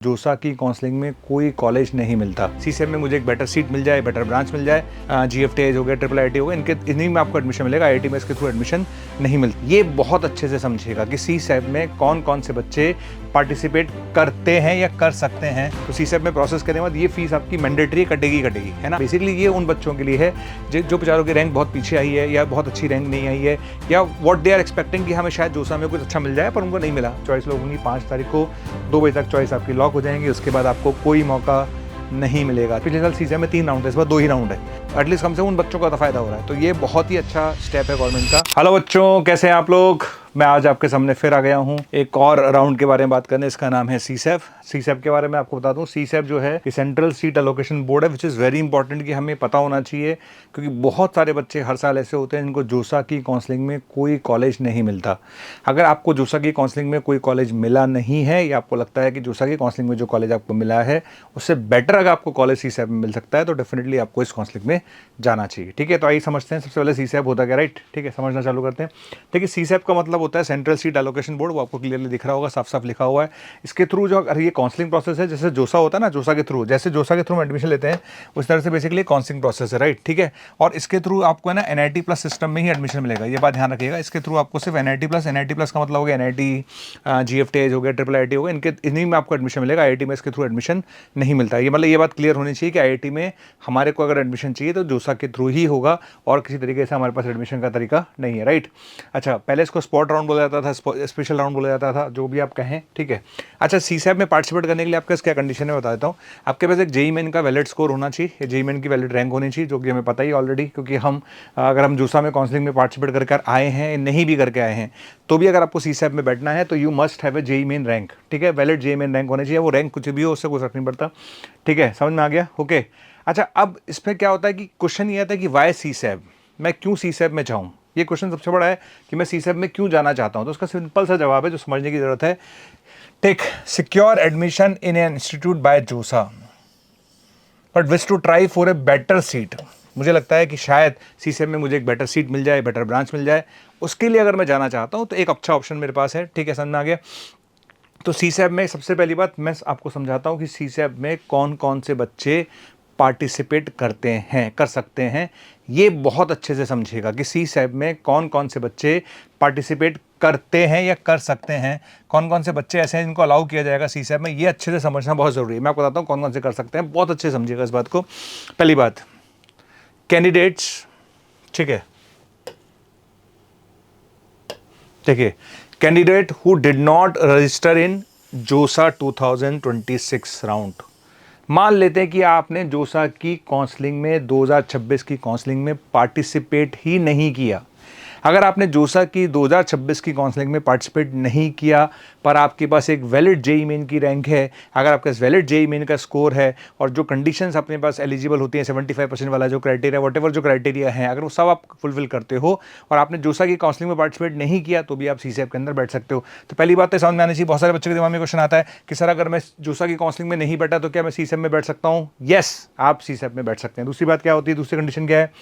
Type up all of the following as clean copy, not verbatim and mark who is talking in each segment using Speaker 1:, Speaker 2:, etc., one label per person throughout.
Speaker 1: जोसा की काउंसलिंग में कोई कॉलेज नहीं मिलता। सीसेब में मुझे एक बेटर सीट मिल जाए, बेटर ब्रांच मिल जाए, GFTH हो गया, IIIT हो गया, इन्हीं में आपको एडमिशन मिलेगा। IIT में इसके थ्रू एडमिशन नहीं मिलती। ये बहुत अच्छे से समझिएगा कि सीसेब में कौन कौन से बच्चे पार्टिसिपेट करते हैं या कर सकते हैं। तो सीसेब में प्रोसेस करने के बाद ये फीस आपकी मैंडेटरी कटेगी है ना। बेसिकली ये उन बच्चों के लिए है जो बेचारों की रैंक बहुत पीछे आई है या बहुत अच्छी रैंक नहीं आई है, या व्हाट दे आर एक्सपेक्टिंग कि हमें शायद जोसा में कुछ अच्छा मिल जाए पर उनको नहीं मिला। चॉइस लोग होंगी 5 तारीख को 2 बजे तक चॉइस आपकी लॉक हो जाएंगी। उसके बाद आपको कोई मौका नहीं मिलेगा। पिछले साल सीसेब में 3 राउंड है, इस बार 2 ही राउंड है। एटलीस्ट कम से कम उन बच्चों का तो फायदा हो रहा है। तो ये बहुत ही अच्छा स्टेप है गवर्नमेंट का। हेलो बच्चों, कैसे हैं आप लोग? मैं आज आपके सामने फिर आ गया हूं एक और राउंड के बारे में बात करने। इसका नाम है सीसेब। सीसेब के बारे में आपको बता दूं, सीसेब जो है ये सेंट्रल सीट एलोकेशन बोर्ड है, विच इज़ वेरी इंपॉर्टेंट कि हमें पता होना चाहिए, क्योंकि बहुत सारे बच्चे हर साल ऐसे होते हैं जिनको जोसा की काउंसलिंग में कोई कॉलेज नहीं मिलता। अगर आपको जोसा की काउंसलिंग में कोई कॉलेज मिला नहीं है, या आपको लगता है कि जोसा की काउंसलिंग में जो कॉलेज आपको मिला है उससे बेटर अगर आपको कॉलेज सीसेब में मिल सकता है, तो डेफिनेटली आपको इस काउंसलिंग में जाना चाहिए। ठीक है, तो आइए समझते हैं सबसे पहले सीसेब होता क्या। राइट, ठीक है, समझना चालू करते हैं। देखिए, सीसेब का मतलब होता है सेंट्रल सीट एलोकेशन बोर्ड। वो आपको क्लियरली दिख रहा होगा, साफ साफ लिखा हुआ है। इसके थ्रू जो अगर ये काउंसलिंग प्रोसेस है, जैसे जोसा होता है ना, जोसा के थ्रू, जैसे जोसा के थ्रू हम एडमिशन लेते हैं उस तरह से बेसिकली काउंसलिंग प्रोसेस है। राइट, ठीक है। और इसके थ्रू आपको है ना NIT प्लस सिस्टम में ही एडमिशन मिलेगा। ये बात ध्यान रखिएगा। इसके थ्रू आपको सिर्फ NIT प्लस का मतलब हो गया NIT, GFTH हो गया, IIIT हो गया, इन्हीं में आपको एडमिशन मिलेगा। IIT में इसके थ्रू एडमिशन नहीं मिलता। ये मतलब ये बात क्लियर होनी चाहिए कि IIT में हमारे को अगर एडमिशन चाहिए तो जोसा के थ्रू ही होगा, और किसी तरीके से हमारे पास एडमिशन का तरीका नहीं है। राइट, अच्छा, पहले इसको स्पॉट राउंड बोला जाता था, स्पेशल राउंड बोला जाता था, जो भी आप कहें। ठीक है। अच्छा, सीसेब में पार्टिसिपेट करने के लिए आपके क्या कंडीशन है बता देता हूँ। आपके पास एक JEE मेन का वैलिड स्कोर होना चाहिए, JEE मेन की वैलिड रैंक होनी चाहिए, जो कि हमें पता ही ऑलरेडी, क्योंकि हम अगर हम जोसा में काउंसलिंग में पार्टिसिपेट करके आए हैं, नहीं भी करके आए हैं, तो भी अगर आपको सीसेब में बैठना है तो you must have a JEE main rank. ठीक है, वैलिड JEE मेन रैंक होनी चाहिए। वो रैंक कुछ भी हो, उससे कोई फर्क नहीं पड़ता। ठीक है, समझ में आ गया? ओके। अच्छा, अब इसमें क्या होता है कि क्वेश्चन ये आता है कि वाई सीसेब, मैं क्यों सीसेब में जाऊँ। ये क्वेश्चन सबसे बड़ा है कि मैं सीसेब में क्यों जाना चाहता हूं। तो उसका सिंपल सा जवाब है जो समझने की जरूरत है। Take secure admission in an institute by JoSAA but wish to try for a better seat. मुझे लगता है कि शायद सीसेब में मुझे एक बेटर सीट मिल जाए, बेटर ब्रांच मिल जाए। उसके लिए अगर मैं जाना चाहता हूं तो एक अच्छा ऑप्शन मेरे पास है। ठीक है, समझ में आ गया? तो सीसेब में सबसे पहली बात मैं आपको समझाता हूं कि सीसेब में कौन कौन से बच्चे पार्टिसिपेट करते हैं, कर सकते हैं। ये बहुत अच्छे से समझिएगा कि सीसेब में कौन कौन से बच्चे पार्टिसिपेट करते हैं या कर सकते हैं। कौन कौन से बच्चे ऐसे हैं जिनको अलाउ किया जाएगा सीसेब में, ये अच्छे से समझना बहुत ज़रूरी है। मैं आपको बताता हूँ कौन कौन से कर सकते हैं, बहुत अच्छे से समझिएगा इस बात को। पहली बात, कैंडिडेट्स। ठीक है, देखिए, candidate who did not register in जोसा 2026 राउंड। मान लेते हैं कि आपने जोसा की काउंसलिंग में 2026 की काउंसलिंग में पार्टिसिपेट ही नहीं किया। अगर आपने जोसा की 2026 की काउंसलिंग में पार्टिसिपेट नहीं किया, पर आपके पास एक वैलिड JEE मेन की रैंक है, अगर आपके पास वैलिड JEE मेन का स्कोर है, और जो कंडीशंस अपने पास एलिजिबल होती हैं 75% वाला जो क्राइटेरिया, वॉटेवर जो क्राइटेरिया है, अगर वो सब आप फुलफिल करते हो और आपने जोसा की काउंसलिंग में पार्टिसिपेट नहीं किया, तो भी आप सीसेब के अंदर बैठ सकते हो। तो पहली बात तो समझ में आनी चाहिए। बहुत सारे बच्चों के दिमाग में क्वेश्चन आता है कि सर अगर मैं जोसा की काउंसलिंग में नहीं बैठा तो क्या मैं सीसेब में बैठ सकता हूँ? यस, आप सीसेब में बैठ सकते हैं। दूसरी बात क्या होती है, दूसरी कंडीशन क्या है?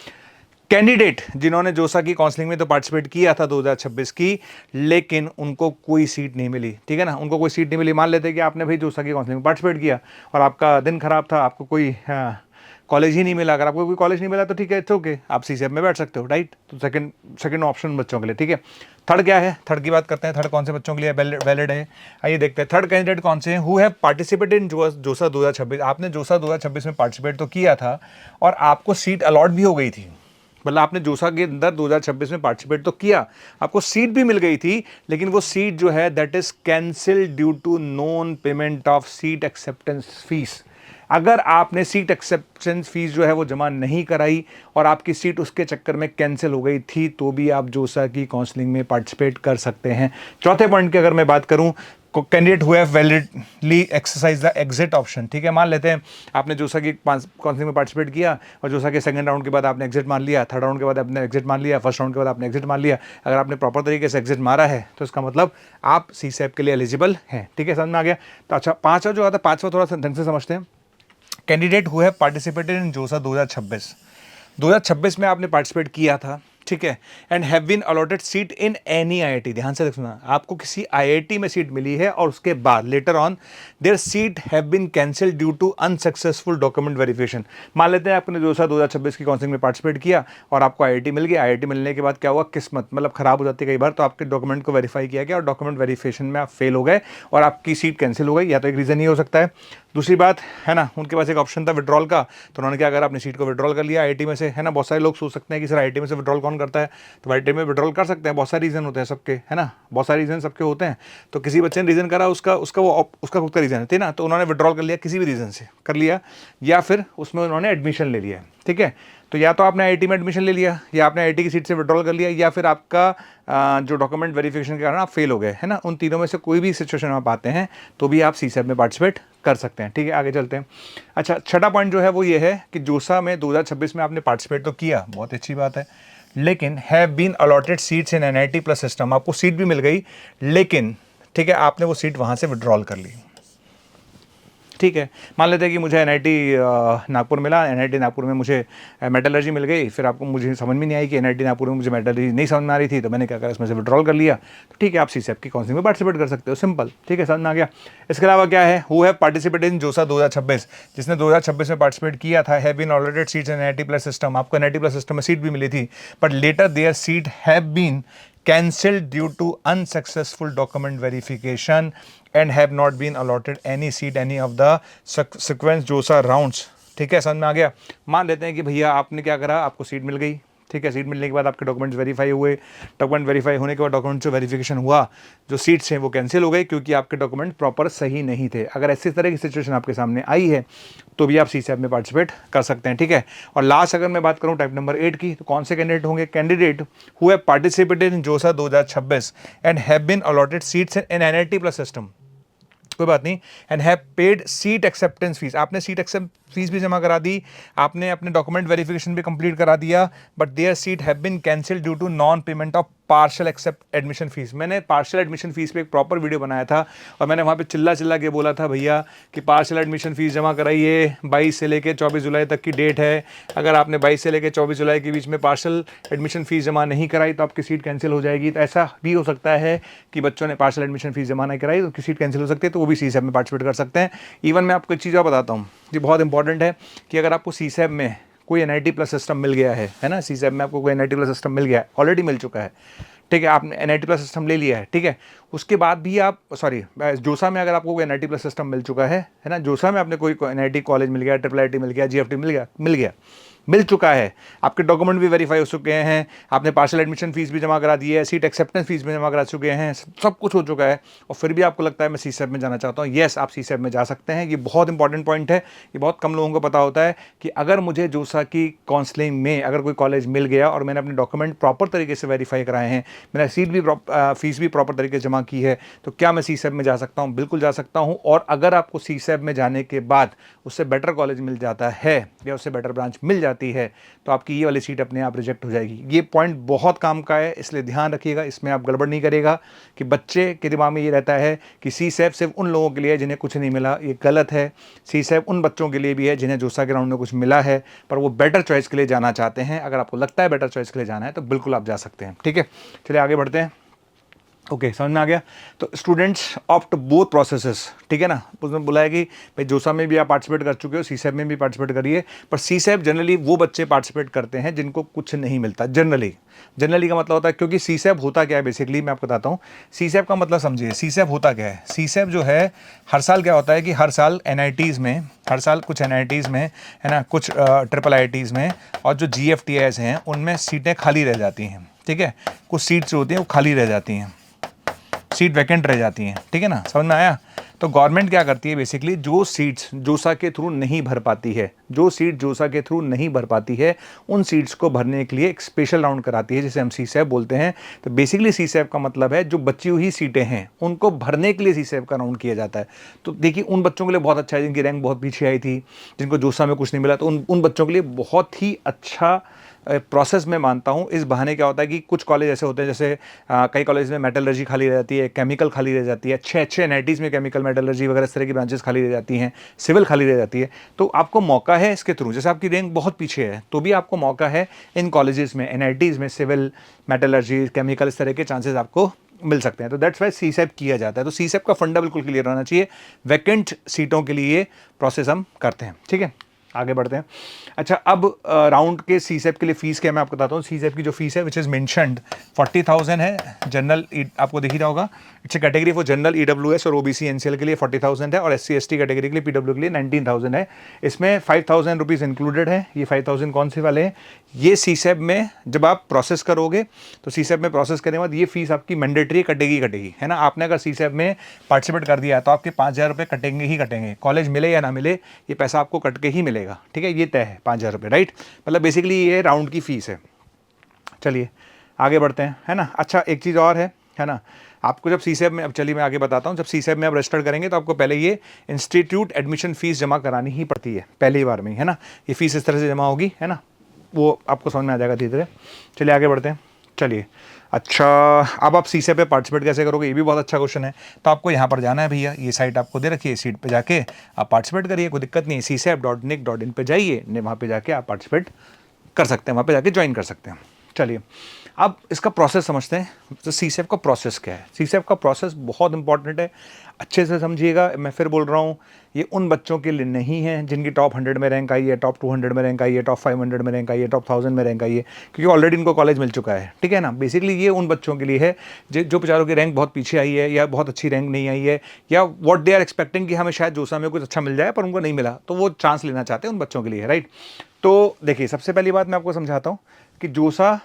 Speaker 1: कैंडिडेट जिन्होंने जोसा की काउंसलिंग में तो पार्टिसिपेट किया था 2026 की, लेकिन उनको कोई सीट नहीं मिली। ठीक है ना, उनको कोई सीट नहीं मिली। मान लेते हैं कि आपने भाई जोसा की काउंसलिंग में पार्टिसिपेट किया और आपका दिन खराब था, आपको कोई कॉलेज ही नहीं मिला। अगर आपको कोई कॉलेज नहीं मिला तो ठीक है, इट्स ओके, आप सीसेब में बैठ सकते हो। राइट, तो सेकंड ऑप्शन बच्चों के लिए। ठीक है, थर्ड क्या है? थर्ड की बात करते हैं। थर्ड कौन से बच्चों के लिए वैलिड है, आइए देखते हैं। थर्ड कैंडिडेट कौन से हैं? हु हैव पार्टिसिपेटेड इन जोसा 2026। आपने जोसा 2026 में पार्टिसिपेट तो किया था और आपको सीट अलॉट भी हो गई थी। मतलब आपने जोसा के अंदर 2026 में पार्टिसिपेट तो किया, आपको सीट भी मिल गई थी, लेकिन वो सीट जो है that is cancelled due to non payment of seat acceptance fees. अगर आपने सीट एक्सेप्टेंस फीस जो है वो जमा नहीं कराई और आपकी सीट उसके चक्कर में कैंसिल हो गई थी, तो भी आप जोसा की काउंसलिंग में पार्टिसिपेट कर सकते हैं। चौथे पॉइंट की अगर मैं बात करूं, candidate who have validly exercise the exit option. ठीक है, मान लेते हैं आपने जोसा की काउंसलिंग में पार्टिसिपेट किया और जोसा के सेकंड राउंड के बाद आपने एग्जिट मान लिया, थर्ड राउंड के बाद आपने एग्जिट मान लिया, फर्स्ट राउंड के बाद आपने एग्जिट मान लिया। अगर आपने प्रॉपर तरीके से एग्जिट मारा है तो इसका मतलब आप सीसेब के लिए एलिजिबल हैं। ठीक है, समझ में आ गया? तो अच्छा, पांचवा जो आता है, पांचवा थोड़ा सा ढंग से समझते हैं। Candidate who have participated in जोसा 2026 में आपने पार्टिसिपेट किया था। ठीक है, and have been allotted seat in any IIT. ध्यान से सुना, आपको किसी आईआईटी में सीट मिली है और उसके बाद letter on their seat have been cancelled due to unsuccessful document verification. मान लेते हैं आपने 2026 की काउंसलिंग में पार्टिसिपेट किया और आपको आईआईटी मिल गया। आईआईटी मिलने के बाद क्या हुआ, किस्मत मतलब खराब हो जाती है कई बार, तो आपके डॉक्यूमेंट को वेरीफाई किया गया और डॉक्यूमेंट वेरिफिकेशन में आप फेल हो गए और आपकी सीट कैंसिल हो गई। या तो एक रीज़न ही हो सकता है। दूसरी बात है ना, उनके पास एक ऑप्शन था विड्रॉल का, तो उन्होंने क्या करा, अपनी सीट को विड्रॉल कर लिया आईआईटी में से, है ना। बहुत सारे लोग सोच सकते हैं कि सर आईआईटी में से विड्रॉल कौन करता है, तो आईआईटी में विड्रॉल कर सकते हैं, बहुत सारे रीज़न होते हैं सबके, है ना, बहुत सारे रीज़न सबके होते हैं। तो किसी बच्चे ने रीज़न करा, उसका खुद का रीज़न है ना, तो उन्होंने विड्रॉल कर लिया, किसी भी रीज़न से कर लिया, या फिर उसमें उन्होंने एडमिशन ले लिया, ठीक है। तो या तो आपने आईआईटी में एडमिशन ले लिया, या आपने आईआईटी की सीट से विड्रॉल कर लिया, या फिर आपका जो डॉक्यूमेंट वेरिफिकेशन के कारण आप फेल हो गए, है ना। उन तीनों में से कोई भी सिचुएशन आप आते हैं तो भी आप सीसैट में पार्टिसिपेट कर सकते हैं, ठीक है। आगे चलते हैं। अच्छा, छठा पॉइंट जो है वो ये है कि जोसा में 2026 में आपने पार्टिसिपेट तो किया, बहुत अच्छी बात है, लेकिन have been allotted seats in NIT plus system. आपको सीट भी मिल गई, लेकिन ठीक है, आपने वो सीट वहाँ से विड्रॉल कर ली, ठीक है। मान लेते हैं कि मुझे एनआईटी नागपुर मिला, एनआईटी नागपुर में मुझे मेटलर्जी मिल गई, फिर आपको मुझे समझ में नहीं आई कि एनआईटी नागपुर में मुझे मेटलर्जी नहीं समझ में आ रही थी, तो मैंने क्या करा, इसमें से विड्रॉल कर लिया। तो ठीक है, आप सीसैट की काउंसलिंग में पार्टिसिपेट कर सकते हो, सिंपल, ठीक है, समझ में आ गया। इसके अलावा क्या है, हु हैव पार्टिसिपेटेड इन जोसा 2026, जिसने 2026 में पार्टिसिपेट किया था, have been allotted seats in NIT plus system. आपको एनआईटी प्लस सिस्टम में सीट भी मिली थी, but letter their seat have been cancelled due to unsuccessful document verification and have not been allotted any seat any of the sequence JOSA rounds। ठीक है, समझ में आ गया। मान लेते हैं कि भैया आपने क्या करा, आपको सीट मिल गई, ठीक है। सीट मिलने के बाद आपके डॉक्यूमेंट्स वेरीफाई हुए, डॉक्यूमेंट वेरीफाई होने के बाद डॉक्यूमेंट जो वेरिफिकेशन हुआ, जो सीट्स हैं वो कैंसिल हो गई क्योंकि आपके डॉक्यूमेंट प्रॉपर सही नहीं थे। अगर ऐसी तरह की सिचुएशन आपके सामने आई है तो भी आप सीसैट में पार्टिसिपेट कर सकते हैं, ठीक है। और लास्ट अगर मैं बात करूं टाइप नंबर 8 की, तो कौन से कैंडिडेट होंगे, candidate who have participated in जोसा 2026 and have been allotted seats in NIT plus system, कोई बात नहीं, and have paid seat acceptance fee. आपने सीट एक्सेप्ट फीस भी जमा करा दी, आपने अपने डॉक्यूमेंट वेरिफिकेशन भी कंप्लीट करा दिया, but their seat have been cancelled due to non payment of partial accept admission fee. मैंने पार्शियल एडमिशन फीस पे एक प्रॉपर वीडियो बनाया था और मैंने वहाँ पे चिल्ला के बोला था भैया कि पार्शियल एडमिशन फीस जमा कराइए, 22 से लेकर 24 जुलाई तक की डेट है। अगर आपने 22 से लेकर 24 जुलाई के बीच में पार्शियल एडमिशन फीस जमा नहीं कराई तो आपकी सीट कैंसिल हो जाएगी। तो ऐसा भी हो सकता है कि बच्चों ने पार्शियल एडमिशन फीस जमा नहीं कराई तो उनकी सीट कैंसिल हो सकती है, तो वो भी सीसैट में पार्टिसिपेट कर सकते हैं। इवन मैं आपको एक चीज़ और बताता हूँ, ये बहुत इंपॉर्टेंट है कि अगर आपको सीसैट में कोई एनआईटी प्लस सिस्टम मिल गया है ना, सीसैट में आपको कोई एनआईटी प्लस सिस्टम मिल गया है, ऑलरेडी मिल चुका है, ठीक है, आपने एनआईटी प्लस सिस्टम ले लिया है, ठीक है। उसके बाद भी आप जोसा में अगर आपको कोई एनआईटी प्लस सिस्टम मिल चुका है ना, जोसा में आपने कोई एनआईटी कॉलेज मिल गया, ट्रिपल आईटी मिल गया, जीएफटी मिल चुका है, आपके डॉक्यूमेंट भी वेरीफाई हो चुके हैं, आपने पार्शियल एडमिशन फीस भी जमा करा दी है, सीट एक्सेप्टेंस फीस भी जमा करा चुके हैं, सब कुछ हो चुका है, और फिर भी आपको लगता है मैं सीसैट में जाना चाहता हूँ, येस आप सीसैट में जा सकते हैं। ये बहुत इंपॉर्टेंट पॉइंट है, ये बहुत कम लोगों को पता होता है कि अगर मुझे जोसा की काउंसलिंग में अगर कोई कॉलेज मिल गया और मैंने अपने डॉक्यूमेंट प्रॉपर तरीके से वेरीफाई कराए हैं, मैंने सीट भी फीस भी प्रॉपर तरीके से जमा की है, तो क्या मैं सीसैट में जा सकता हूँ? बिल्कुल जा सकता हूँ। और अगर आपको सीसैट में जाने के बाद उससे बेटर कॉलेज मिल जाता है या उससे बेटर ब्रांच मिल जाती है तो आपकी ये वाली सीट अपने आप रिजेक्ट हो जाएगी। ये पॉइंट बहुत काम का है, इसलिए ध्यान रखिएगा, इसमें आप गड़बड़ नहीं करेगा कि बच्चे के दिमाग में ये रहता है कि सीसैट सिर्फ उन लोगों के लिए है जिन्हें कुछ नहीं मिला। ये गलत है। सीसैट उन बच्चों के लिए भी है जिन्हें जोसा के राउंड में कुछ मिला है पर वो बेटर चॉइस के लिए जाना चाहते हैं। अगर आपको लगता है बेटर चॉइस के लिए जाना है तो बिल्कुल आप जा सकते हैं, ठीक है। चलिए आगे बढ़ते हैं। ओके, समझ में आ गया। तो स्टूडेंट्स ऑप्ट बोथ प्रोसेसेस, ठीक है ना। उसने बोला है कि भाई जोसा में भी आप पार्टिसिपेट कर चुके हो, सीसैट में भी पार्टिसिपेट करिए, पर सीसैट जनरली वो बच्चे पार्टिसिपेट करते हैं जिनको कुछ नहीं मिलता। जनरली का मतलब होता है, क्योंकि सीसैट होता क्या है बेसिकली मैं आपको बताता हूँ। सीसैट का मतलब समझिए, सीसैट होता क्या है। सीसैट जो है हर साल क्या होता है कि हर साल एनआईटीज़ में, हर साल कुछ एनआईटीज़ में, है ना, कुछ ट्रिपल आईटीज़ में और जो जीएफटीआईज़ हैं उनमें सीटें खाली रह जाती हैं, ठीक है। कुछ सीट्स जो होती हैं वो खाली रह जाती हैं, सीट वैकेंट रह जाती हैं, ठीक है ना, समझ में आया। तो गवर्नमेंट क्या करती है बेसिकली, जो सीट्स जोसा के थ्रू नहीं भर पाती है, जो सीट जोसा के थ्रू नहीं भर पाती है, उन सीट्स को भरने के लिए एक स्पेशल राउंड कराती है जिसे हम सीसैट बोलते हैं। तो बेसिकली सीसैट का मतलब है जो बची हुई सीटें हैं उनको भरने के लिए सीसैट का राउंड किया जाता है। तो देखिए उन बच्चों के लिए बहुत अच्छा है जिनकी रैंक बहुत पीछे आई थी, जिनको जोसा में कुछ नहीं मिला, तो उन बच्चों के लिए बहुत ही अच्छा प्रोसेस में मानता हूँ। इस बहाने क्या होता है कि कुछ कॉलेज ऐसे होते हैं, जैसे कई कॉलेज में मेटलर्जी खाली रह जाती है, केमिकल खाली रह जाती है, अच्छे अच्छे एनआईटीज़ में केमिकल मेटलर्जी वगैरह इस तरह की ब्रांचेस खाली रह जाती हैं, सिविल खाली रह जाती है। तो आपको मौका है इसके थ्रू, जैसे आपकी रैंक बहुत पीछे है तो भी आपको मौका है इन कॉलेजेस में, एनआईटीज़ में सिविल, मेटलर्जी, केमिकल, इस तरह के चांसेस आपको मिल सकते हैं। तो दैट्स वाई सीसेप किया जाता है। तो सीसेप का फंडा बिल्कुल क्लियर होना चाहिए। वैकेंट सीटों के लिए प्रोसेस हम करते हैं, ठीक है। आगे बढ़ते हैं। अच्छा, अब राउंड के सीसेप के लिए फीस क्या मैं आपको बताता हूँ। सीसेप की जो फीस है विच इज़ मेंशन्ड 40,000 है। जनरल आपको दिख ही रहा होगा, it's category for general EWS और ओबीसी एनसीएल के लिए 40,000 है, और एससी एसटी कैटेगरी के लिए पीडब्ल्यू के लिए 19,000 है। इसमें 5,000 रुपीज़ इंक्लूडेड है। ये 5,000 कौन से वाले हैं? ये सीसेप में जब आप प्रोसेस करोगे तो सीसेप में प्रोसेस करने के बाद ये फीस आपकी मैंडेटरी कटेगी, है ना। आपने अगर सीसेप में पार्टिसिपेट कर दिया तो आपके 5,000 रुपये कटेंगे ही कटेंगे। कॉलेज मिले या ना मिले, ये पैसा आपको कट के ही मिलेगा, ठीक है। ये तय है 5,000 रुपये, राइट। मतलब बेसिकली ये राउंड की फीस है। चलिए आगे बढ़ते हैं, है ना। अच्छा, एक चीज़ और है ना, आपको जब सीसेप में, अब चलिए मैं आगे बताता हूँ, जब सीसेप में आप रजिस्टर करेंगे तो आपको पहले ये इंस्टीट्यूट एडमिशन फ़ीस जमा करानी ही पड़ती है पहली बार में ही, है ना। ये फ़ीस इस तरह से जमा होगी, है ना, वो आपको समझ में आ जाएगा धीरे धीरे। चलिए आगे बढ़ते हैं। चलिए अच्छा, अब आप सीसेप पे पार्टिसिपेट कैसे करोगे, ये भी बहुत अच्छा क्वेश्चन है। तो आपको यहाँ पर जाना है भैया, ये साइट आपको दे रखी है, सीट पे जाके आप पार्टिसिपेट करिए, कोई दिक्कत नहीं है। csep.nic.in पे जाइए, वहाँ पे जाके आप पार्टिसिपेट कर सकते हैं, वहाँ पे जाके ज्वाइन कर सकते हैं। चलिए अब इसका प्रोसेस समझते हैं। तो सीसेप का प्रोसेस क्या है? सीसेप का प्रोसेस बहुत इंपॉर्टेंट है, अच्छे से समझिएगा। मैं फिर बोल रहा हूँ, ये उन बच्चों के लिए नहीं है जिनकी टॉप 100 में रैंक आई है, टॉप 200 में रैंक आई है, टॉप 500 में रैंक आई है, टॉप 1000 में रैंक आई है, क्योंकि ऑलरेडी इनको कॉलेज मिल चुका है, ठीक है ना। बेसिकली ये उन बच्चों के लिए है जो बेचारों की रैंक बहुत पीछे आई है, या बहुत अच्छी रैंक नहीं आई है, या व्हाट दे आर एक्सपेक्टिंग कि हमें शायद जोसा में कुछ अच्छा मिल जाए पर उनको नहीं मिला, तो वो चांस लेना चाहते हैं, उन बच्चों के लिए, राइट। तो देखिए, सबसे पहली बात मैं आपको समझाता हूँ कि जोसा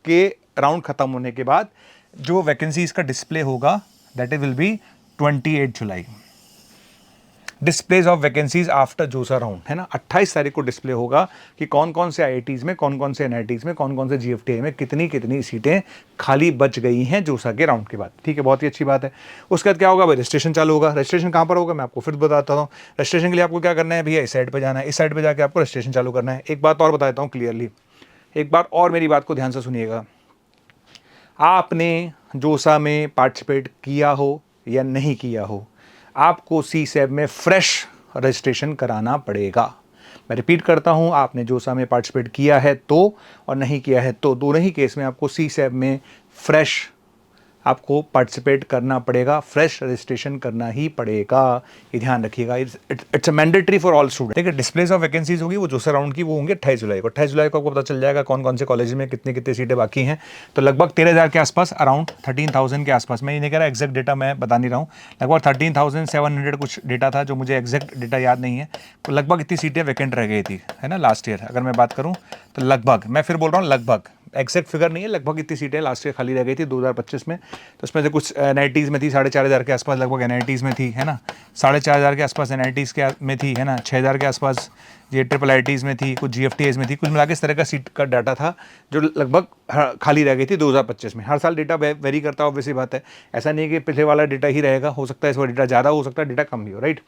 Speaker 1: के राउंड खत्म होने के बाद जो वैकेंसीज का डिस्प्ले होगा, that it will be 28 July. Displays of vacancies after जोसा राउंड, है ना। 28 तारीख को डिस्प्ले होगा कि कौन कौन से आईआईटीज़ में, कौन कौन से एनआईटीज़ में, कौन कौन से जीएफटीआई में कितनी कितनी सीटें खाली बच गई हैं जोसा के राउंड के बाद, ठीक है। बहुत ही अच्छी बात है। उसके बाद क्या होगा भाई, रजिस्ट्रेशन चालू होगा। रजिस्ट्रेशन कहाँ पर होगा मैं आपको फिर बताता हूँ। रजिस्ट्रेशन के लिए आपको क्या करना है भैया, इस साइड पर जाना है, इस साइड पर जाकर आपको रजिस्ट्रेशन चालू करना है। एक बात और बता देता हूँ क्लियरली, एक बार और मेरी बात को ध्यान से सुनिएगा। आपने जोसा में पार्टिसिपेट किया हो या नहीं किया हो, आपको सीसेप में फ्रेश रजिस्ट्रेशन कराना पड़ेगा। मैं रिपीट करता हूं, आपने जोसा में पार्टिसिपेट किया है तो, और नहीं किया है तो, दोनों ही केस में आपको सीसेप में फ्रेश आपको पार्टिसिपेट करना पड़ेगा, फ्रेश रजिस्ट्रेशन करना ही पड़ेगा। ये ध्यान रखिएगा, it's a mandatory for all student. ठीक है, डिस्प्लेस ऑफ वैकेंसीज होगी वो जोसा राउंड की, वो होंगे 28 जुलाई को। 28 जुलाई को आपको पता चल जाएगा कौन कौन से कॉलेज में कितनी कितनी सीटें बाकी हैं। तो लगभग 13,000 के आसपास, अराउंड 13,000 के आसपास, मैं ये नहीं कह रहा एग्जैक्ट डेटा मैं बता नहीं रहा हूँ, लगभग 13,700 कुछ डेटा था जो मुझे एग्जैक्ट डेटा याद नहीं है। तो लगभग इतनी सीटें वैकेंट रह गई थी, है ना, लास्ट ईयर अगर मैं बात करूँ तो लगभग, मैं फिर बोल रहा हूँ लगभग, एग्जैक्ट फिगर नहीं है, लगभग इतनी सीटें लास्ट ईयर खाली रह गई थी 2025 में। तो उसमें से कुछ एनआईटीज़ में थी, 4,500 के आसपास लगभग एनआईटीज़ में थी, है ना, 4,500 के आसपास एनआईटीज़ के में थी, है ना, 6,000 के आसपास ये ट्रिपल आईटीज़ में थी, कुछ जीएफटीएज में थी, कुछ मिला के इस तरह का सीट का डाटा था जो लगभग खाली रह गई थी 2025 में। हर साल डेटा वेरी करता है, ऑब्वियसली बात है, ऐसा नहीं है कि पिछले वाला डेटा ही रहेगा, हो सकता है इस बार डेटा ज़्यादा हो सकता है, डेटा कम भी हो, राइट।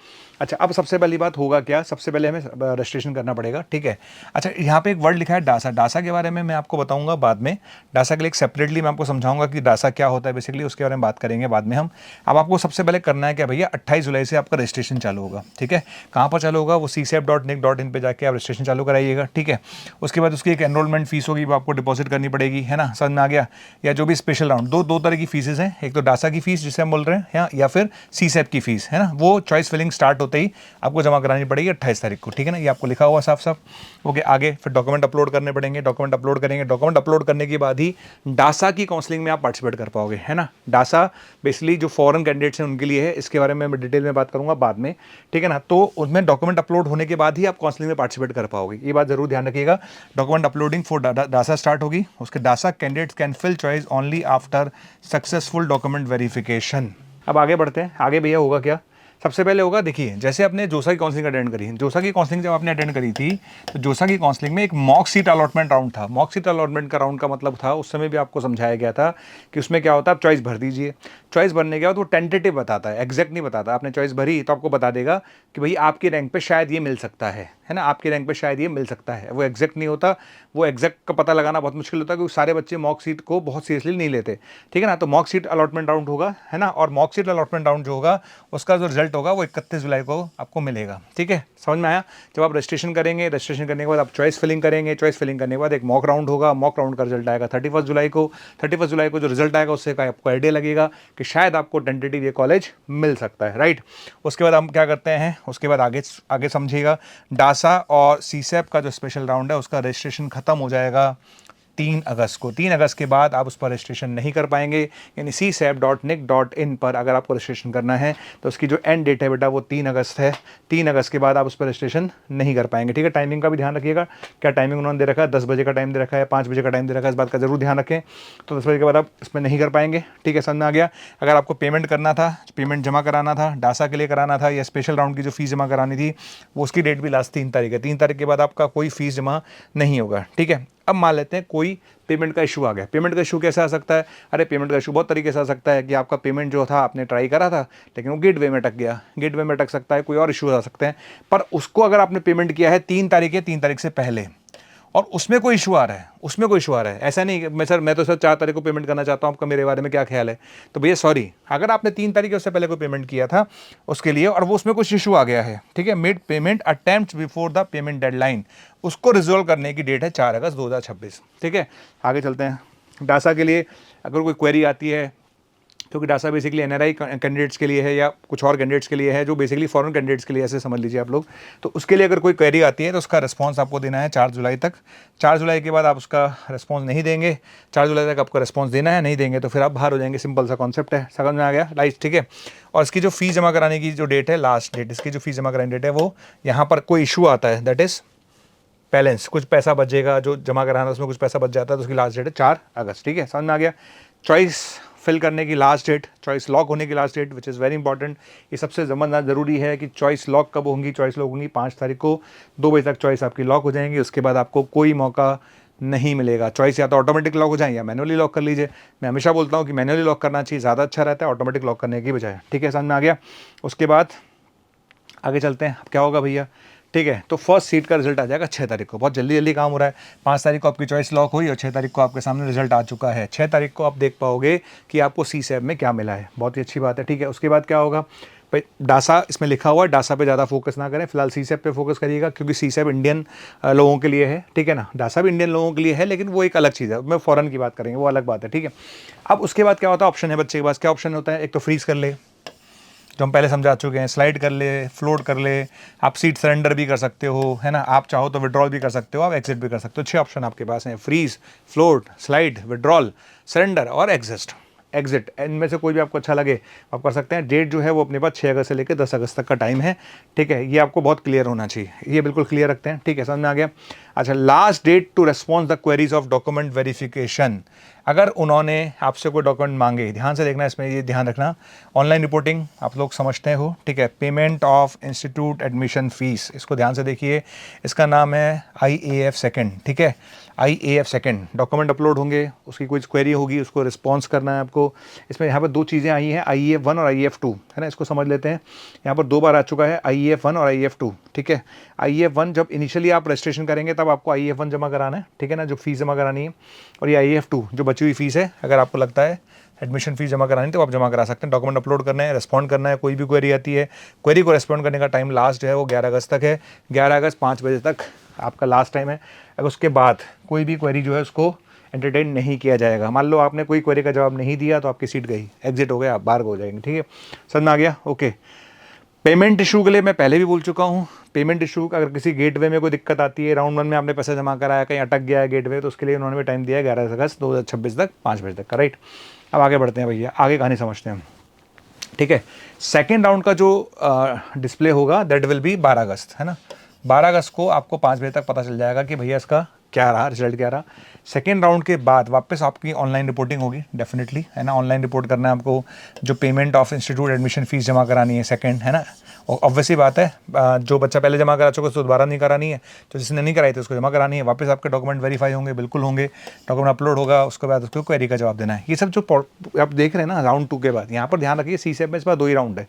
Speaker 1: अच्छा, अब सबसे पहली बात होगा क्या, सबसे पहले हमें रजिस्ट्रेशन करना पड़ेगा, ठीक है। अच्छा, यहाँ पे एक वर्ड लिखा है डासा। डासा के बारे में मैं आपको बताऊँगा बाद में, डासा के लिए एक सेपरेटली मैं आपको समझाऊंगा कि डासा क्या होता है बेसिकली, उसके बारे में बात करेंगे बाद में हम। अब आपको सबसे पहले करना है क्या भैया, 28 जुलाई से आपका रजिस्ट्रेशन चालू होगा, ठीक है। कहाँ पर चालू होगा, वो csep.nic.in पे जाके आप रजिस्ट्रेशन चालू कराइएगा, ठीक है। उसके बाद उसकी एक एनरोलमेंट फीस होगी, वो आपको डिपॉजिट करनी पड़ेगी, है ना, समझ में आ गया। या जो भी स्पेशल राउंड, दो तरह की फीसेज हैं, एक तो डासा की फीस जिसे हम बोल रहे हैं, या फिर सीसेप की फीस, है ना, वो चॉइस फिलिंग स्टार्ट होते ही आपको जमा करानी पड़ेगी 28 तारीख को, ठीक है ना, ये आपको लिखा हुआ साफ साफ। ओके, आगे फिर डॉक्यूमेंट अपलोड करने पड़ेंगे, डॉक्यूमेंट अपलोड करेंगे, डॉक्यूमेंट अपलोड करने के बाद ही डासा की काउंसलिंग में आप पार्टिसिपेट कर पाओगे, है ना। डासा बेसिकली जो फॉरेन कैंडिडेट्स हैं उनके लिए है, इसके बारे में मैं डिटेल में बात करूंगा बाद में, ठीक है ना। तो उसमें डॉक्यूमेंट अपलोड होने के बाद ही आप काउंसलिंग में पार्टिसिपेट कर पाओगे, ये बात जरूर ध्यान रखिएगा। Document uploading for DASA start होगी, उसके DASA candidates can fill choice only after successful document verification. अब आगे बढ़ते हैं, आगे भैया होगा क्या, सबसे पहले होगा, देखिए जैसे आपने जोसा की काउंसलिंग अटेंड करी, जोसा की काउंसलिंग जब आपने अटेंड करी थी तो जोसा की काउंसलिंग में एक मॉक सीट अलॉटमेंट राउंड था। मॉक सीट अलॉटमेंट का राउंड का मतलब था, उस समय भी आपको समझाया गया था कि उसमें क्या होता है, आप चॉइस भर दीजिए। चॉइस भरने के बाद वो टेंटेटिव बताता है, एग्जैक्ट नहीं बताता। आपने चॉइस भरी तो आपको बता देगा कि भाई आपकी रैंक पे शायद ये मिल सकता है ना, आपकी रैंक पे शायद ये मिल सकता है। वो एग्जैक्ट नहीं होता, वो एग्जैक्ट का पता लगाना बहुत मुश्किल होता है क्योंकि सारे बच्चे मॉक सीट को बहुत सीरियसली नहीं लेते, ठीक है ना। तो मॉक सीट अलॉटमेंट राउंड होगा, है ना, और मॉक सीट अलॉटमेंट राउंड जो होगा उसका जो रिजल्ट होगा वो 31 जुलाई को आपको मिलेगा, ठीक है, समझ में आया। जब आप रजिस्ट्रेशन करेंगे, रजिस्ट्रेशन करने के बाद आप चॉइस फिलिंग करेंगे, चॉइस फिलिंग करने के बाद एक मॉक राउंड होगा, मॉक राउंड का रिजल्ट आएगा 31 जुलाई को। 31 जुलाई को जो रिजल्ट आएगा उससे आपको आइडिया लगेगा कि शायद आपको टेंटेटिव ये कॉलेज मिल सकता है, राइट। उसके बाद हम क्या करते हैं, उसके बाद आगे आगे समझिएगा, डासा और सीसैप का जो स्पेशल राउंड है उसका रजिस्ट्रेशन खत्म हो जाएगा 3 अगस्त को। 3 अगस्त के बाद आप उस पर रजिस्ट्रेशन नहीं कर पाएंगे, यानी csap.nic.in पर अगर आपको रजिस्ट्रेशन करना है तो उसकी जो एंड डेट है बेटा वो 3 अगस्त है। 3 अगस्त के बाद आप उस पर रजिस्ट्रेशन नहीं कर पाएंगे, ठीक है। टाइमिंग का भी ध्यान रखिएगा, क्या टाइमिंग उन्होंने दे रखा है, 10 बजे का टाइम दे रखा है, 5 बजे का टाइम दे रखा है, इस बात का जरूर ध्यान रखें। तो 10 बजे के बाद आप इसमें नहीं कर पाएंगे, ठीक है, समझ में आ गया। अगर आपको पेमेंट करना था, पेमेंट जमा कराना था, डासा के लिए कराना था या स्पेशल राउंड की जो फीस जमा करानी थी, वो उसकी डेट भी लास्ट 3 तारीख है। 3 तारीख के बाद आपका कोई फीस जमा नहीं होगा, ठीक है। अब मान लेते हैं कोई पेमेंट का इशू आ गया। पेमेंट का इशू कैसे आ सकता है, अरे पेमेंट का इशू बहुत तरीके से आ सकता है कि आपका पेमेंट जो था आपने ट्राई करा था लेकिन वो गेटवे में अटक गया, गेटवे में अटक सकता है, कोई और इशू आ सकते हैं। पर उसको अगर आपने पेमेंट किया है 3 तारीख है, 3 तारीख से पहले, और उसमें कोई इशू आ रहा है, उसमें कोई इशू आ रहा है, ऐसा नहीं मैं तो सर 4 तारीख को पेमेंट करना चाहता हूँ, आपका मेरे बारे में क्या ख्याल है, तो भैया सॉरी, अगर आपने 3 तारीख उससे पहले कोई पेमेंट किया था उसके लिए और वो उसमें कुछ इशू आ गया है, ठीक है, made payment attempt before the payment deadline, उसको रिजोल्व करने की डेट है 4 अगस्त 2026, ठीक है। आगे चलते हैं। डासा के लिए अगर कोई क्वेरी आती है, क्योंकि डासा बेसिकली एनआरआई कैंडिडेट्स के लिए है या कुछ और कैंडिडेट्स के लिए है जो बेसिकली फॉरेन कैंडिडेट्स के लिए, ऐसे समझ लीजिए आप लोग, तो उसके लिए अगर कोई क्वेरी आती है तो उसका रिस्पांस आपको देना है 4 जुलाई तक। 4 जुलाई के बाद आप उसका रिस्पांस नहीं देंगे, 4 जुलाई तक आपको रिस्पांस देना है, नहीं देंगे तो फिर आप बाहर हो जाएंगे, सिंपल सा कॉन्सेप्ट है, समझ में आ गया, राइट, ठीक है। और इसकी जो फीस जमा कराने की जो डेट है, लास्ट डेट इसकी जो फीस जमा कराने की डेट है, वो यहाँ पर कोई इशू आता है, दैट इज़ बैलेंस, कुछ पैसा बचेगा जो जमा कराना, उसमें कुछ पैसा बच जाता है, तो उसकी लास्ट डेट है 4 अगस्त, ठीक है, समझ में आ गया। चॉइस फिल करने की लास्ट डेट, चॉइस लॉक होने की last date which is very important, ये सबसे ज़्यादा ज़रूरी है कि चॉइस लॉक कब होंगी। चॉइस लॉक होंगी 5 तारीख को 2 बजे तक चॉइस आपकी लॉक हो जाएंगी, उसके बाद आपको कोई मौका नहीं मिलेगा। चॉइस या तो ऑटोमेटिक लॉक हो जाए या मैनुअली लॉक कर लीजिए। मैं हमेशा बोलता हूँ कि मैनुअली लॉक करना चाहिए, ज़्यादा अच्छा रहता है ऑटोमेटिक लॉक करने की बजाय, ठीक है, समझ में आ गया। उसके बाद आगे चलते हैं, अब क्या होगा भैया, ठीक है। तो फर्स्ट सीट का रिजल्ट आ जाएगा 6 तारीख को, बहुत जल्दी जल्दी काम हो रहा है। 5 तारीख को आपकी चॉइस लॉक हुई और 6 तारीख को आपके सामने रिजल्ट आ चुका है। 6 तारीख को आप देख पाओगे कि आपको सीसैप में क्या मिला है, बहुत ही अच्छी बात है, ठीक है। उसके बाद क्या होगा भाई, डासा इसमें लिखा हुआ है, डासा पे ज़्यादा फोकस ना करें, फिलहाल सीसैप पे फोकस करिएगा क्योंकि सीसैप इंडियन लोगों के लिए है, ठीक है ना। डासा भी इंडियन लोगों के लिए है लेकिन वो एक अलग चीज़ है, मैं फॉरेन की बात करेंगे, वो अलग बात है, ठीक है। अब उसके बाद क्या होता है, ऑप्शन है बच्चे के पास, क्या ऑप्शन होता है, एक तो फ्रीज कर ले जो हम पहले समझा चुके हैं, स्लाइड कर ले, फ्लोट कर ले, आप सीट सरेंडर भी कर सकते हो, है ना, आप चाहो तो विड्रॉल भी कर सकते हो, आप एग्जिट भी कर सकते हो। 6 ऑप्शन आपके पास हैं, freeze, float, slide, withdrawal, surrender और एग्जिट। इनमें से कोई भी आपको अच्छा लगे आप कर सकते हैं। डेट जो है वो अपने पास 6 अगस्त से लेकर 10 अगस्त तक का टाइम है, ठीक है, ये आपको बहुत क्लियर होना चाहिए, ये बिल्कुल क्लियर रखते हैं, ठीक है, समझ में आ गया। अच्छा, last date to response the queries of document verification, अगर उन्होंने आपसे कोई डॉक्यूमेंट मांगे, ध्यान से देखना, इसमें ये ध्यान रखना, ऑनलाइन रिपोर्टिंग आप लोग समझते हो, ठीक है, payment of institute admission fees, इसको ध्यान से देखिए, इसका नाम है IAF सेकेंड, ठीक है, IAF सेकेंड। डॉक्यूमेंट अपलोड होंगे, उसकी कोई क्वेरी होगी, उसको रिस्पॉन्स करना है आपको। इसमें यहाँ पर 2 चीज़ें आई हैं, IAF 1 और IAF 2, है ना, इसको समझ लेते हैं। यहाँ पर 2 बार आ चुका है IAF 1 और IAF 2, ठीक है। IAF 1 जब इनिशियली आप रजिस्ट्रेशन करेंगे तब आपको IAF 1 जमा कराना है, ठीक है ना, जो फीस जमा करानी है, और ये IAF 2 जो बची हुई फीस है, अगर आपको लगता है एडमिशन फीस जमा करानी तो आप जमा करा सकते हैं। डॉक्यूमेंट अपलोड करना है, रिस्पॉन्ड करना है, कोई भी क्वेरी आती है, क्वेरी को रिस्पॉन्ड करने का टाइम लास्ट जो है वो 11 अगस्त तक है, 11 अगस्त 5 बजे तक आपका लास्ट टाइम है। अगर उसके बाद कोई भी क्वेरी जो है उसको एंटरटेन नहीं किया जाएगा। मान लो आपने कोई क्वेरी का जवाब नहीं दिया तो आपकी सीट गई, एग्जिट हो गया, आप बाहर हो जाएंगे, ठीक है, समझ में आ गया, ओके। पेमेंट इशू के लिए मैं पहले भी बोल चुका हूँ, पेमेंट इशू अगर किसी गेटवे में कोई दिक्कत आती है, राउंड 1 में आपने पैसा जमा कराया, कहीं अटक गया है गेटवे, तो उसके लिए उन्होंने भी टाइम दिया है 11 अगस्त 2026 तक 5 बजे तक का, राइट। अब आगे बढ़ते हैं भैया, आगे कहानी समझते हैं, ठीक है। सेकेंड राउंड का जो डिस्प्ले होगा दैट विल बी 12 अगस्त, है ना, 12 अगस्त को आपको 5 बजे तक पता चल जाएगा कि भैया इसका क्या रहा, रिजल्ट क्या रहा। सेकेंड राउंड के बाद वापस आपकी ऑनलाइन रिपोर्टिंग होगी डेफिनेटली, है ना। ऑनलाइन रिपोर्ट करना है आपको, जो payment of institute admission fees जमा करानी है सेकंड, है ना। और ऑब्वियसली बात है, जो बच्चा पहले जमा करा चुका उसको दोबारा नहीं करानी है, तो जिसने नहीं कराई थी उसको जमा करानी है। वापस आपके डॉक्यूमेंट वेरीफाई होंगे, बिल्कुल होंगे, डॉक्यूमेंट अपलोड होगा, उसके बाद उसको क्वेरी का जवाब देना है। ये सब जो आप देख रहे हैं ना राउंड 2 के बाद, यहाँ पर ध्यान रखिए CSAT में इस बार 2 ही राउंड है।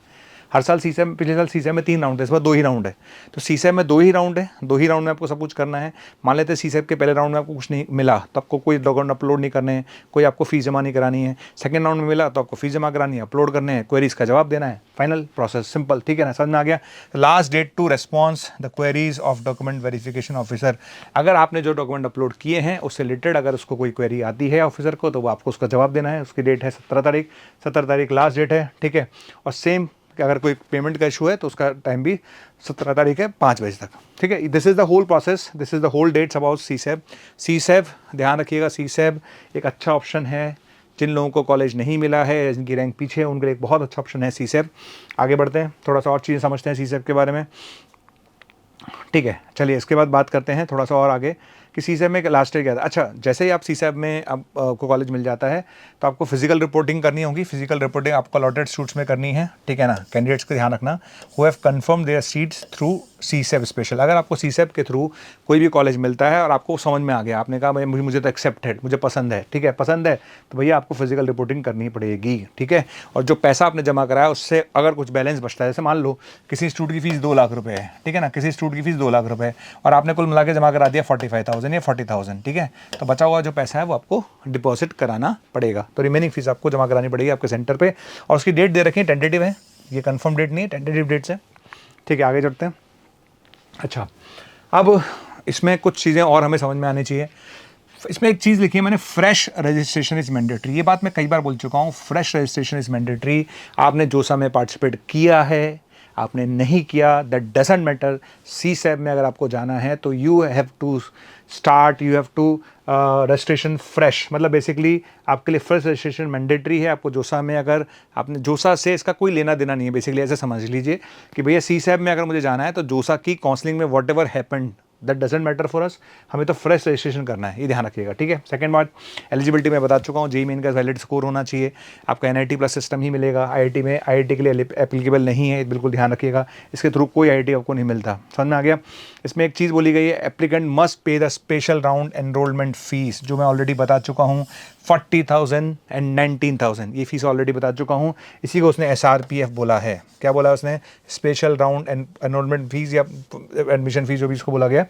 Speaker 1: हर साल CSAT, पिछले साल CSAT में 3 राउंड है, इस बार 2 ही राउंड है। तो CSAT में 2 ही राउंड है, 2 ही राउंड में आपको सब कुछ करना है। मान लेते हैं CSAT के पहले राउंड में आपको कुछ नहीं मिला तो आपको कोई डॉक्यूमेंट अपलोड नहीं करने हैं, कोई आपको फीस जमा नहीं करानी है। सेकंड राउंड में मिला तो आपको फीस जमा करानी है, अपलोड करने हैं, क्वेरीज का जवाब देना है। फाइनल प्रोसेस सिंपल, ठीक है ना, समझ में आ गया। Last date to response the queries of document verification officer. अगर आपने जो डॉक्यूमेंट अपलोड किए हैं उससे रिलेटेड अगर उसको कोई क्वेरी आती है ऑफिसर को, तो वो आपको उसका जवाब देना है। उसकी डेट है 17 तारीख, 17 तारीख लास्ट डेट है, ठीक है। और सेम कि अगर कोई पेमेंट का इशू है तो उसका टाइम भी 17 तारीख है 5 बजे तक, ठीक है। This is the whole process, this is the whole dates about CSAT। CSAT ध्यान रखिएगा, CSAT एक अच्छा ऑप्शन है। जिन लोगों को कॉलेज नहीं मिला है, जिनकी रैंक पीछे है, उनके लिए एक बहुत अच्छा ऑप्शन है CSAT। आगे बढ़ते हैं, थोड़ा सा और चीज़ें समझते हैं CSAT के बारे में, ठीक है। चलिए इसके बाद बात करते हैं थोड़ा सा और आगे कि CSAT में लास्ट ईयर क्या था। अच्छा, जैसे ही आप CSAT में आपको कॉलेज मिल जाता है तो आपको फिजिकल रिपोर्टिंग करनी होगी। फिजिकल रिपोर्टिंग आपको अलॉटेड सूट्स में करनी है, ठीक है ना। कैंडिडेट्स को ध्यान रखना, who have confirm there seats through CSAT special. अगर आपको CSAT के थ्रू कोई भी कॉलेज मिलता है और आपको समझ में आ गया, आपने कहा भाई मुझे तो एक्सेप्टेड, मुझे पसंद है, ठीक है, पसंद है, तो भैया आपको फिजिकल रिपोर्टिंग करनी पड़ेगी, ठीक है। और जो पैसा आपने जमा कराया उससे अगर कुछ बैलेंस बचता है, जैसे मान लो किसी स्टूडेंट की फीस 2 लाख रुपए है, ठीक है ना, किसी स्टूडेंट की फीस 2 लाख रुपए और आपने कुल मिला के जमा करा दिया 45,000 या 40,000, ठीक है। तो बचा हुआ जो पैसा है वो आपको डिपॉजिट कराना पड़ेगा। तो रिमेनिंग फीस आपको जमा करानी पड़ेगी आपके सेंटर पे। और उसकी डेट दे रखी है, टेंटेटिव है, ये कंफर्म डेट नहीं है, टेंटेटिव डेट्स है, ठीक है। आगे चलते हैं। अच्छा, अब इसमें कुछ चीज़ें और हमें समझ में आनी चाहिए। इसमें एक चीज़ लिखी है मैंने, फ्रेश रजिस्ट्रेशन इज़ मैंडेटरी। ये बात मैं कई बार बोल चुका हूँ, फ्रेश रजिस्ट्रेशन इज़ मैंडेटरी। आपने जोसा में पार्टिसिपेट किया है, आपने नहीं किया, दैट डजंट मैटर। CSAT में अगर आपको जाना है तो you have to registration fresh, मतलब बेसिकली आपके लिए फ्रेश रजिस्ट्रेशन मैंडेटरी है। आपको जोसा में, अगर आपने जोसा से इसका कोई लेना देना नहीं है, बेसिकली ऐसे समझ लीजिए कि भैया CSAT में अगर मुझे जाना है तो जोसा की काउंसलिंग में what ever happened that doesn't matter for us, हमें तो फ्रेश रजिस्ट्रेशन करना है, ये ध्यान रखिएगा, ठीक है। सेकंड बात, एलिजिबिलिटी में बता चुका हूँ, JEE मेन का वैलिड स्कोर होना चाहिए, आपका NIT प्लस सिस्टम ही मिलेगा। IIT में IIT के लिए एप्लीकेबल नहीं है, बिल्कुल ध्यान रखिएगा, इसके थ्रू कोई IIT आपको नहीं मिलता, समझ में आ गया। इसमें एक चीज़ बोली गई है, applicant must pay the special round enrolment fees, जो मैं ऑलरेडी बता चुका हूँ 40,000 एंड 19,000, ये फीस ऑलरेडी बता चुका हूँ। इसी को उसने SRPF बोला है। क्या बोला उसने? स्पेशल राउंड एनरोलमेंट फीस या एडमिशन फीस, जो भी इसको बोला गया,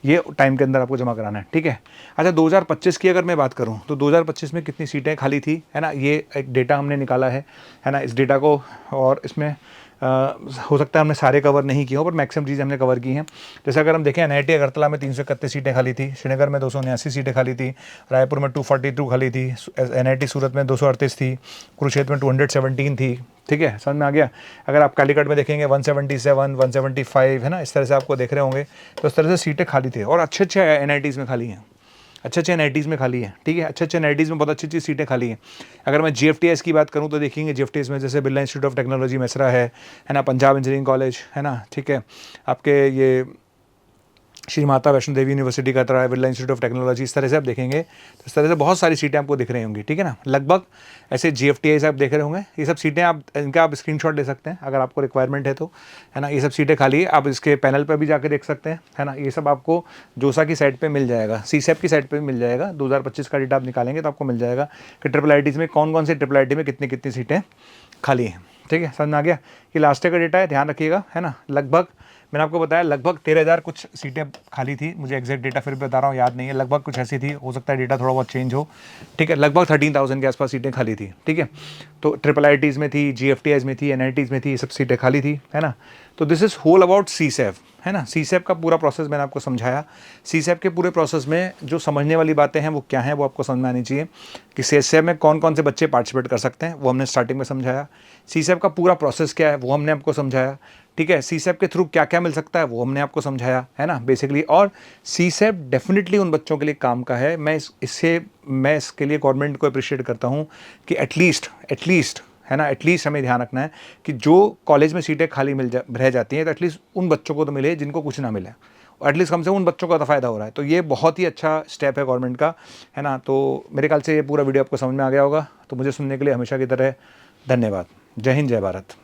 Speaker 1: ये टाइम के अंदर आपको जमा कराना है, ठीक है। अच्छा, 2025 की अगर मैं बात करूँ तो 2025 में कितनी सीटें खाली थी, है ना, ये एक डेटा हमने निकाला है ना। इस डेटा को, और इसमें हो सकता है हमने सारे कवर नहीं किए हो, पर मैक्सिमम चीज़ें हमने कवर की हैं। जैसे अगर हम देखें, NIT अगरतला में 331 सीटें खाली थी, श्रीनगर में 279 सीटें खाली थी, रायपुर में 242 खाली थी, NIT सूरत में 238 थी, कुरुक्षेत्र में 217 थी, ठीक है, समझ में आ गया। अगर आप कालीकट में देखेंगे 177, 175, है ना, इस तरह से आपको देख रहे होंगे, तो इस तरह से सीटें खाली थी। और अच्छे NITs में खाली हैं, अच्छे NITs में खाली है, ठीक है, अच्छे NITs में बहुत अच्छी सीटें खाली हैं। अगर मैं GFTS की बात करूं तो देखेंगे GFTS में जैसे Birla institute of technology Mesra है ना, पंजाब इंजीनियरिंग कॉलेज है ना, ठीक है, आपके ये श्री माता वैष्णो देवी यूनिवर्सिटी का तरह बिरला इंस्टीट्यूट ऑफ टेक्नोलॉजी, इस तरह से आप देखेंगे तो इस तरह से बहुत सारी सीटें आपको दिख रही होंगी, ठीक है ना। लगभग ऐसे GFTS आप देख रहे होंगे, ये सब सीटें इनका आप स्क्रीनशॉट ले सकते हैं अगर आपको रिक्वायरमेंट है तो, है ना। ये सब सीटें खाली है, आप इसके पैनल पर भी जाकर देख सकते हैं, है ना। ये सब आपको जोसा की साइट पर मिल जाएगा, CSAT की साइट पर भी मिल जाएगा। 2025 का डेटा आप निकालेंगे तो आपको मिल जाएगा कि IIITs में कौन से IIIT में कितनी कितनी सीटें खाली हैं, ठीक है, समझ में आ गया। ये लास्ट ईयर का डेटा है, ध्यान रखिएगा, है ना। लगभग मैंने आपको बताया लगभग 13,000 कुछ सीटें खाली थी, मुझे एग्जैक्ट डेटा फिर भी बता रहा हूँ, याद नहीं है, लगभग कुछ ऐसी थी, हो सकता है डेटा थोड़ा बहुत चेंज हो, ठीक है। लगभग 13,000 के आसपास सीटें खाली थी, ठीक है। तो IIITs में थी, GFTS में थी, NITs में थी, ये सब सीटें खाली थी, है ना। तो this is whole about CSAT, है ना। CSAT का पूरा प्रोसेस मैंने आपको समझाया। CSAT के पूरे प्रोसेस में जो समझने वाली बातें हैं वो क्या हैं, वो आपको समझ में आनी चाहिए कि CSAT में कौन से बच्चे पार्टिसिपेट कर सकते हैं, वो हमने स्टार्टिंग में समझाया। CSAT का पूरा प्रोसेस क्या है वो हमने आपको समझाया, ठीक है। CSAT के थ्रू क्या क्या मिल सकता है वो हमने आपको समझाया, है ना, बेसिकली। और CSAT डेफिनेटली उन बच्चों के लिए काम का है। मैं इसके लिए गवर्नमेंट को अप्रिशिएट करता हूँ कि एटलीस्ट है ना, एटलीस्ट हमें ध्यान रखना है कि जो कॉलेज में सीटें खाली रह जाती हैं तो एटलीस्ट उन बच्चों को तो मिले जिनको कुछ ना मिले, और एटलीस्ट कम से कम उन बच्चों का तो फ़ायदा हो रहा है। तो ये बहुत ही अच्छा स्टेप है गवर्नमेंट का, है ना। तो मेरे ख्याल से ये पूरा वीडियो आपको समझ में आ गया होगा। तो मुझे सुनने के लिए हमेशा की तरह धन्यवाद। जय हिंद, जय भारत।